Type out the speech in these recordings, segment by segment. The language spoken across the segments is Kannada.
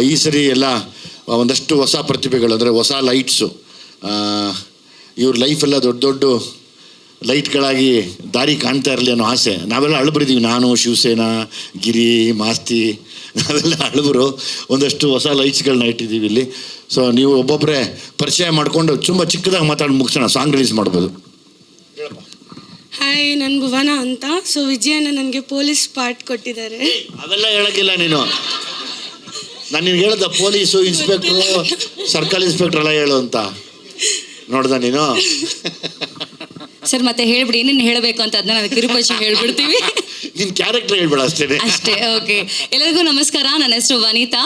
ಈ ಸರಿ ಎಲ್ಲ ಒಂದಷ್ಟು ಹೊಸ ಪ್ರತಿಭೆಗಳು, ಅಂದರೆ ಹೊಸ ಲೈಟ್ಸು, ಇವ್ರ ಲೈಫೆಲ್ಲ ದೊಡ್ಡ ದೊಡ್ಡ ಲೈಟ್ಗಳಾಗಿ ದಾರಿ ಕಾಣ್ತಾ ಇರಲಿ ಅನ್ನೋ ಆಸೆ. ನಾವೆಲ್ಲ ಅಳಬರಿದ್ದೀವಿ, ನಾನು, ಶಿವಸೇನಾ, ಗಿರಿ, ಮಾಸ್ತಿ, ನಾವೆಲ್ಲ ಅಳಬರು ಒಂದಷ್ಟು ಹೊಸ ಲೈಟ್ಸ್ಗಳನ್ನ ಇಟ್ಟಿದ್ದೀವಿ ಇಲ್ಲಿ. ಸೊ ನೀವು ಒಬ್ಬೊಬ್ಬರೇ ಪರಿಚಯ ಮಾಡಿಕೊಂಡು ತುಂಬ ಚಿಕ್ಕದಾಗಿ ಮಾತಾಡಿ ಮುಗಿಸೋಣ, ಸಾಂಗ್ ರಿಲೀಸ್ ಮಾಡ್ಬೋದು. ಹಾಯ್, ನಾನು ಭುವನ ಅಂತ. ಸೊ ವಿಜಯಣ್ಣ ನನಗೆ ಪೊಲೀಸ್ ಪಾರ್ಟ್ ಕೊಟ್ಟಿದ್ದಾರೆ. ಅವೆಲ್ಲ ಹೇಳೋಕ್ಕಿಲ್ಲ ನೀನು, ನಾನು ನಿನ್ಗೆ ಹೇಳ್ದ ಪೊಲೀಸು, ಇನ್ಸ್ಪೆಕ್ಟ್ರು, ಸರ್ಕಲ್ ಇನ್ಸ್ಪೆಕ್ಟ್ರ್ ಎಲ್ಲ ಹೇಳು ಅಂತ ನೋಡ್ದ ನೀನು. ಸರ್ ಮತ್ತೆ ಹೇಳ್ಬಿಡಿ, ಏನೇನು ಹೇಳಬೇಕು ಅಂತ ಅದನ್ನ ನಾವು ಕಿರುಪರಿಚಯ ಹೇಳ್ಬಿಡ್ತೀವಿ. ನಿನ್ನ ಕ್ಯಾರೆಕ್ಟರ್ ಹೇಳ್ಬೇಡ ಅಷ್ಟೇ. ಅಷ್ಟೇ, ಓಕೆ. ಎಲ್ಲರಿಗೂ ನಮಸ್ಕಾರ. ನನ್ನ ಹೆಸರು ವನಿತಾ.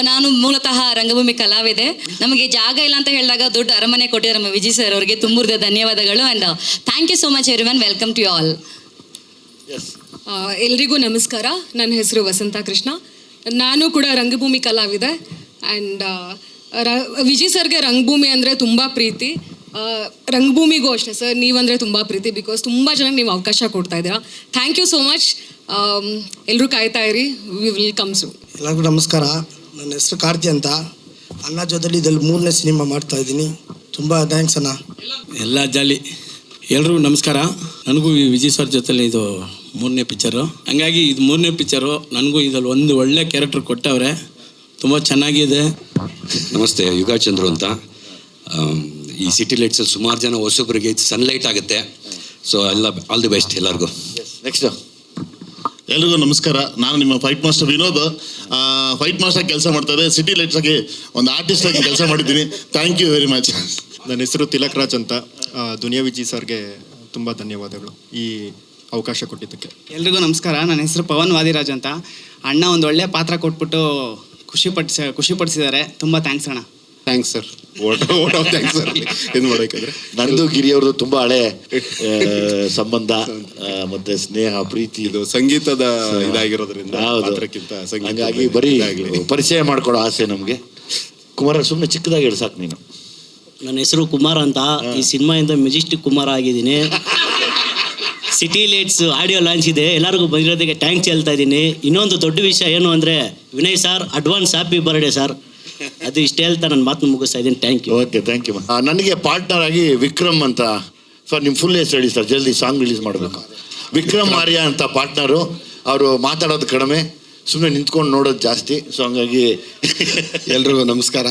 ನಾನು ಮೂಲತಃ ರಂಗಭೂಮಿ ಕಲಾವಿದೆ. ನಮಗೆ ಜಾಗ ಇಲ್ಲ ಅಂತ ಹೇಳಿದಾಗ ದೊಡ್ಡ ಅರಮನೆ ಕೊಟ್ಟಿದ್ದಾರೆ ನಮ್ಮ ವಿಜಯ್ ಸರ್ ಅವರಿಗೆ ತುಂಬ ಧನ್ಯವಾದಗಳು. And thank you so much everyone. Welcome to you all. ಎಲ್ರಿಗೂ ನಮಸ್ಕಾರ. ನನ್ನ ಹೆಸರು ವಸಂತ ಕೃಷ್ಣ. ನಾನು ಕೂಡ ರಂಗಭೂಮಿ ಕಲಾವಿದೆ. ಆ್ಯಂಡ್ ವಿಜಯ್ ಸರ್ಗೆ ರಂಗಭೂಮಿ ಅಂದರೆ ತುಂಬ ಪ್ರೀತಿ. ರಂಗಭೂಮಿಗೂ ಅಷ್ಟೇ ಸರ್, ನೀವಂದರೆ ತುಂಬ ಪ್ರೀತಿ. ಬಿಕಾಸ್ ತುಂಬ ಜನಕ್ಕೆ ನೀವು ಅವಕಾಶ ಕೊಡ್ತಾ ಇದ್ದೀರಾ. Thank you so much. ಎಲ್ಲರೂ ಕಾಯ್ತಾ ಇರಿ, ವಿ ವಿಲ್ ಕಮ್ ಸೂನ್. ಎಲ್ಲರಿಗೂ ನಮಸ್ಕಾರ. ನನ್ನ ಹೆಸರು ಕಾರ್ತಿ ಅಂತ. ಅಣ್ಣ ಜೊತೆಲಿ ಇದರಲ್ಲಿ 3ನೇ ಸಿನಿಮಾ ಮಾಡ್ತಾ ಇದ್ದೀನಿ. ತುಂಬ ಥ್ಯಾಂಕ್ಸ್ ಅಣ್ಣ. ಎಲ್ಲ ಜಾಲಿ. ಎಲ್ರಿಗೂ ನಮಸ್ಕಾರ. ನನಗೂ ಈ ವಿಜಯ್ ಸರ್ ಜೊತೆಲಿ ಇದು 3ನೇ ಪಿಕ್ಚರು. ಹಂಗಾಗಿ ಇದು 3ನೇ ಪಿಕ್ಚರು. ನನಗೂ ಇದರಲ್ಲಿ ಒಂದು ಒಳ್ಳೆ ಕ್ಯಾರೆಕ್ಟರ್ ಕೊಟ್ಟವ್ರೆ, ತುಂಬ ಚೆನ್ನಾಗಿದೆ. ನಮಸ್ತೆ, ಯುಗಾಚಂದ್ರು ಅಂತ. ಈ ಸಿಟಿ ಲೈಟ್ಸಲ್ಲಿ ಸುಮಾರು ಜನ ಹೊಸೊಬ್ಬರಿಗೆ ಇದು ಸನ್ಲೈಟ್ ಆಗುತ್ತೆ. ಸೊ ಎಲ್ಲ ಆಲ್ ದಿ ಬೆಸ್ಟ್ ಎಲ್ಲರಿಗೂ. ನೆಕ್ಸ್ಟು ಎಲ್ರಿಗೂ ನಮಸ್ಕಾರ. ನಾನು ನಿಮ್ಮ fight master Vinod. Fight master ಕೆಲಸ ಮಾಡ್ತಾ ಇದ್ದೆ. ಸಿಟಿ ಲೈಟ್ಸಾಗಿ ಒಂದು ಆರ್ಟಿಸ್ಟ್ ಆಗಿ ಕೆಲಸ ಮಾಡಿದ್ದೀನಿ. Thank you very much. ನನ್ನ ಹೆಸರು ತಿಲಕ್ ರಾಜ್ ಅಂತ. ದುನಿಯಾ ವಿಜಯ್ ಸರ್ಗೆ ತುಂಬ ಧನ್ಯವಾದಗಳು ಈ ಅವಕಾಶ ಕೊಟ್ಟಿದ್ದಕ್ಕೆ. ಎಲ್ರಿಗೂ ನಮಸ್ಕಾರ. ನನ್ನ ಹೆಸರು ಪವನ್ ವಾದಿರಾಜ್ ಅಂತ. ಅಣ್ಣ ಒಂದು ಒಳ್ಳೆ ಪಾತ್ರ ಕೊಟ್ಬಿಟ್ಟು ಖುಷಿಪಡಿಸಿದ್ದಾರೆ. ತುಂಬ ಥ್ಯಾಂಕ್ಸ್ ಅಣ್ಣ. Thanks sir. Thanks sir. ಏನು ಮಾಡೋಕ್ಕಾದ್ರೆ ನಂದು ಗಿರಿ ಅವ್ರದ್ದು ತುಂಬ ಹಳೆ ಸಂಬಂಧ ಮತ್ತೆ ಸ್ನೇಹ, ಪ್ರೀತಿ. ಇದು ಸಂಗೀತದ ಇದಾಗಿರೋದ್ರಿಂದ ಪಾತ್ರಕ್ಕಿಂತ ಹಂಗಾಗಿ ಬರೀ ಪರಿಚಯ ಮಾಡ್ಕೊಡೋ ಆಸೆ ನಮಗೆ. ಕುಮಾರ, ಸುಮ್ಮನೆ ಚಿಕ್ಕದಾಗಿ ಹೇಳಿ ಸಾಕು ನೀನು. ನನ್ನ ಹೆಸರು ಕುಮಾರ್ ಅಂತ. ಈ ಸಿನಿಮಾಯಿಂದ ಮೆಜೆಸ್ಟಿಕ್ ಕುಮಾರ್ ಆಗಿದ್ದೀನಿ. ಸಿಟಿ ಲೈಟ್ಸ್ ಆಡಿಯೋ ಲಾಂಚ್ ಇದೆ, ಎಲ್ಲರಿಗೂ ಬಂದಿರೋದಕ್ಕೆ ಥ್ಯಾಂಕ್ಸ್ ಹೇಳ್ತಾ ಇದ್ದೀನಿ. ಇನ್ನೊಂದು ದೊಡ್ಡ ವಿಷಯ ಏನು ಅಂದರೆ, Vinay sir advance happy birthday sir. ಅದು ಇಷ್ಟ ಹೇಳ್ತಾ ನನ್ನ ಮಾತನ್ನು ಮುಗಿಸ್ತಾ ಇದ್ದೀನಿ. Thank you. Okay, thank you. ನನಗೆ ಪಾರ್ಟ್ನರ್ ಆಗಿ ವಿಕ್ರಮ್ ಅಂತ. ಸರ್ ನಿಮ್ಮ ಫುಲ್ ಹೆಸರು ಹೇಳಿ ಸರ್, ಜಲ್ದಿ ಸಾಂಗ್ ರಿಲೀಸ್ ಮಾಡಬೇಕು. ವಿಕ್ರಮ್ ಆರ್ಯ ಅಂತ ಪಾರ್ಟ್ನರು. ಅವರು ಮಾತಾಡೋದು ಕಡಿಮೆ, ಸುಮ್ಮನೆ ನಿಂತ್ಕೊಂಡು ನೋಡೋದು ಜಾಸ್ತಿ. ಸೊ ಹಂಗಾಗಿ ಎಲ್ರಿಗೂ ನಮಸ್ಕಾರ.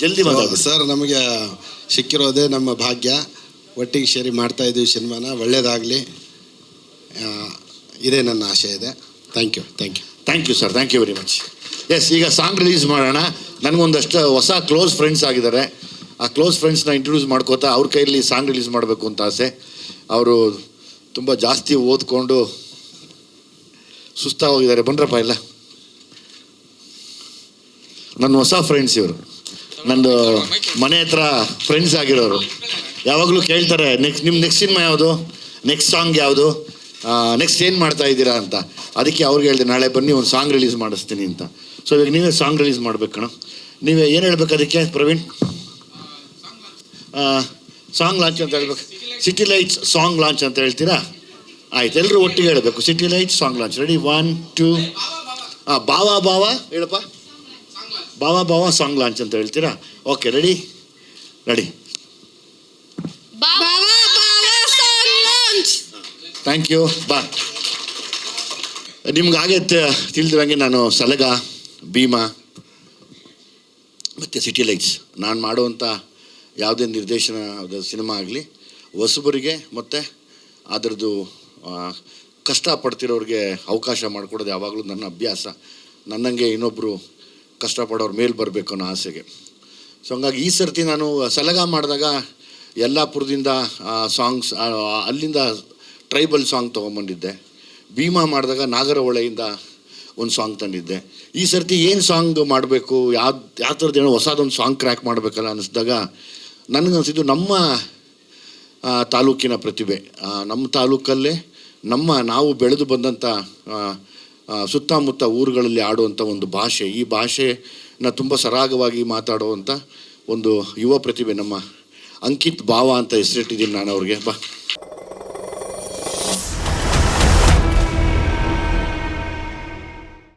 ಜಲ್ದಿ ಮಾತಾಡೋದು ಸರ್. ನಮಗೆ ಸಿಕ್ಕಿರೋದೇ ನಮ್ಮ ಭಾಗ್ಯ. ಒಟ್ಟಿಗೆ ಸೇರಿ ಮಾಡ್ತಾ ಇದ್ದೀವಿ ಸಿನಿಮಾನ. ಒಳ್ಳೇದಾಗಲಿ, ಇದೇ ನನ್ನ ಆಶೆ ಇದೆ. Thank you sir. Thank you very much. Yes, ಈಗ ಸಾಂಗ್ ರಿಲೀಸ್ ಮಾಡೋಣ. ನನಗೊಂದಷ್ಟು ಹೊಸ ಕ್ಲೋಸ್ ಫ್ರೆಂಡ್ಸ್ ಆಗಿದ್ದಾರೆ. ಆ ಕ್ಲೋಸ್ ಫ್ರೆಂಡ್ಸ್ನ ಇಂಟ್ರೊಡ್ಯೂಸ್ ಮಾಡ್ಕೋತಾ ಅವ್ರ ಕೈಯಲ್ಲಿ ಸಾಂಗ್ ರಿಲೀಸ್ ಮಾಡಬೇಕು ಅಂತ ಆಸೆ. ಅವರು ತುಂಬ ಜಾಸ್ತಿ ಓದ್ಕೊಂಡು ಸುಸ್ತಾಗೋಗಿದ್ದಾರೆ. ಬನ್ರಪ್ಪ ಎಲ್ಲ. ನನ್ನ ಹೊಸ ಫ್ರೆಂಡ್ಸ್ ಇವರು, ನಂದು ಮನೆ ಹತ್ರ ಫ್ರೆಂಡ್ಸ್ ಆಗಿರೋರು. ಯಾವಾಗಲೂ ಕೇಳ್ತಾರೆ, ನೆಕ್ಸ್ಟ್ ಸಿನಿಮಾ ಯಾವುದು, ನೆಕ್ಸ್ಟ್ ಸಾಂಗ್ ಯಾವುದು, ನೆಕ್ಸ್ಟ್ ಏನು ಮಾಡ್ತಾ ಇದ್ದೀರಾ ಅಂತ. ಅದಕ್ಕೆ ಅವ್ರಿಗೆ ಹೇಳಿದೆ, ನಾಳೆ ಬನ್ನಿ ಒಂದು ಸಾಂಗ್ ರಿಲೀಸ್ ಮಾಡಿಸ್ತೀನಿ ಅಂತ. ಸೊ ಇವಾಗ ನೀವೇ ಸಾಂಗ್ ರಿಲೀಸ್ ಮಾಡ್ಬೇಕು ಕಣ. ನೀವೇ ಏನು ಹೇಳ್ಬೇಕು ಅದಕ್ಕೆ ಪ್ರವೀಣ್? ಸಾಂಗ್ ಲಾಂಚ್ ಅಂತ ಹೇಳ್ಬೇಕು. ಸಿಟಿ ಲೈಟ್ಸ್ ಸಾಂಗ್ ಲಾಂಚ್ ಅಂತ ಹೇಳ್ತೀರಾ? ಆಯ್ತು, ಎಲ್ಲರೂ ಒಟ್ಟಿಗೆ ಹೇಳಬೇಕು. City lights song launch. Ready? 1 2. ಬಾವ ಹೇಳಪ್ಪ. ಬಾವ ಸಾಂಗ್ ಲಾಂಚ್ ಅಂತ ಹೇಳ್ತೀರಾ? Okay, ready. Thank you. ಬಾ. ನಿಮ್ಗೆ ಹಾಗೆ ತಿಳಿದಿರಂಗೆ ನಾನು ಸಲಗ, ಭೀಮಾ ಮತ್ತು ಸಿಟಿ ಲೈಟ್ಸ್, ನಾನು ಮಾಡುವಂಥ ಯಾವುದೇ ನಿರ್ದೇಶನ ಸಿನಿಮಾ ಆಗಲಿ ಹೊಸಬರಿಗೆ ಮತ್ತು ಅದರದ್ದು ಕಷ್ಟಪಡ್ತಿರೋರಿಗೆ ಅವಕಾಶ ಮಾಡಿಕೊಡೋದು ಯಾವಾಗಲೂ ನನ್ನ ಅಭ್ಯಾಸ. ನನ್ನಂಗೆ ಇನ್ನೊಬ್ಬರು ಕಷ್ಟಪಡೋರ ಮೇಲೆ ಬರಬೇಕು ಅನ್ನೋ ಆಸೆಗೆ. ಸೊ ಹಂಗಾಗಿ ಈ ಸರ್ತಿ ನಾನು ಸಲಗ ಮಾಡಿದಾಗ ಯಲ್ಲಾಪುರದಿಂದ ಸಾಂಗ್ಸ್, ಅಲ್ಲಿಂದ ಟ್ರೈಬಲ್ ಸಾಂಗ್ ತೊಗೊಂಬಂದಿದ್ದೆ. ಭೀಮಾ ಮಾಡಿದಾಗ ನಾಗರಹೊಳೆಯಿಂದ ಒಂದು ಸಾಂಗ್ ತಂದಿದ್ದೆ. ಈ ಸರ್ತಿ ಏನು ಸಾಂಗ್ ಮಾಡಬೇಕು, ಯಾವ ಥರದ್ದು ಏನೋ ಹೊಸದೊಂದು ಸಾಂಗ್ ಕ್ರ್ಯಾಕ್ ಮಾಡಬೇಕಲ್ಲ ಅನ್ನಿಸಿದಾಗ ನನಗನ್ಸಿದ್ದು ನಮ್ಮ ತಾಲೂಕಿನ ಪ್ರತಿಭೆ, ನಮ್ಮ ತಾಲೂಕಲ್ಲೇ ನಾವು ಬೆಳೆದು ಬಂದಂಥ ಸುತ್ತಮುತ್ತ ಊರುಗಳಲ್ಲಿ ಆಡುವಂಥ ಒಂದು ಭಾಷೆ, ಈ ಭಾಷೆನ ತುಂಬ ಸರಾಗವಾಗಿ ಮಾತಾಡುವಂಥ ಒಂದು ಯುವ ಪ್ರತಿಭೆ ನಮ್ಮ ಅಂಕಿತ್ ಭಾವ ಅಂತ ಹೆಸರಿಟ್ಟಿದ್ದೀನಿ ನಾನು ಅವ್ರಿಗೆ. ಬಾ.